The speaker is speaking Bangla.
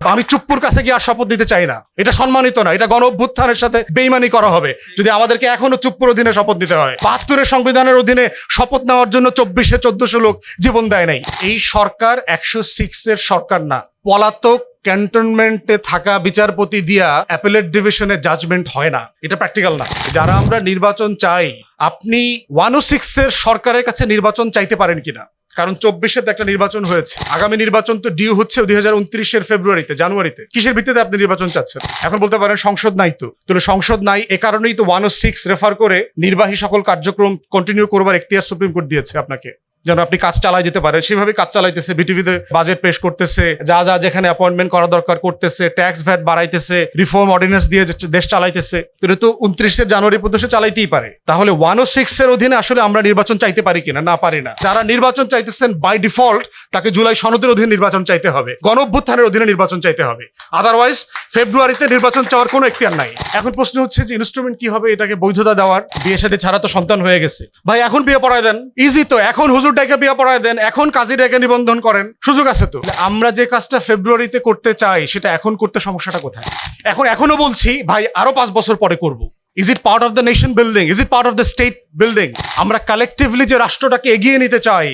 আমি চুপ্পুর কাছে গিয়ে আর শপথ দিতে চাই না, এটা সম্মানিত না, এটা গণ অভ্যুত্থানের সাথে বেইমানি করা হবে যদি আমাদেরকে এখনো চুপ্পুর অধীনে শপথ দিতে হয়। ৭২-এর সংবিধানের অধীনে শপথ নেওয়ার জন্য ২৪-এ ১৪০০ লোক জীবন দেয় নাই। এই সরকার ১০৬-এর সরকার না। পলাতক ক্যান্টনমেন্টে থাকা বিচারপতি দিয়া অ্যাপেলেট ডিভিশনে জাজমেন্ট হয় না, এটা প্র্যাকটিক্যাল না। যারা আমরা নির্বাচন চাই, আপনি ১০৬-এর সরকারের কাছে নির্বাচন চাইতে পারেন কিনা? কারণ ২৪-এ একটা নির্বাচন হয়েছে, আগামী নির্বাচন তো ডিউ হচ্ছে ২০২৯-এর ফেব্রুয়ারিতে, জানুয়ারিতে। কিসের ভিত্তিতে আপনি নির্বাচন চাচ্ছেন? এখন বলতে পারেন সংসদ নাই তো, তাহলে সংসদ নাই এ কারণেই তো ১০৬ রেফার করে নির্বাহী সকল কার্যক্রম কন্টিনিউ করবার এখতিয়ার সুপ্রিম কোর্ট দিয়েছে আপনাকে, যেন আপনি কাজ চালাই যেতে পারেন। সেভাবে কাজ চালাইতেছে, বিটিভিতে বাজেট পেশ করতেছে, যা যা যেখানে অ্যাপয়েন্টমেন্ট করা দরকার করতেছে, ট্যাক্স ভ্যাট বাড়াইতেছে, রিফর্ম অর্ডিন্যান্স দিয়ে দেশ চালাইতেছে। এটা তো ২৯ জানুয়ারি পর্যন্ত চালাইতেই পারে। তাহলে ১০৬-এর অধীনে আসলে আমরা নির্বাচন চাইতে পারি কিনা? না, পারি না। যারা নির্বাচন চাইতেছেন বাই ডিফল্ট, তাকে জুলাই সনদের অধীনে নির্বাচন চাইতে হবে, গণ অভ্যুত্থানের অধীনে নির্বাচন চাইতে হবে। আদারওয়াইজ ফেব্রুয়ারিতে নির্বাচন চাওয়ার কোনো এখতিয়ার নাই। এখন প্রশ্ন হচ্ছে যে ইনস্ট্রুমেন্ট কি হবে এটাকে বৈধতা দেওয়ার? বিয়ে শাদী ছাড়া তো সন্তান হয়ে গেছে, ভাই এখন বিয়ে পড়ায় দেন, ইজি তো। এখন হুজুর ডাইকে বিয়ে পড়ায় দেন, এখন কাজী ডাইকে নিবন্ধন করেন, সুযোগ আছে তো। আমরা যে কাজটা ফেব্রুয়ারিতে করতে চাই সেটা এখন করতে সমস্যাটা কোথায়? এখনো বলছি ভাই আরো ৫ বছর পরে করব। Is it part of the nation building? Is it part of the state building? আমরা কালেকটিভলি যে রাষ্ট্রটাকে এগিয়ে নিতে চাই,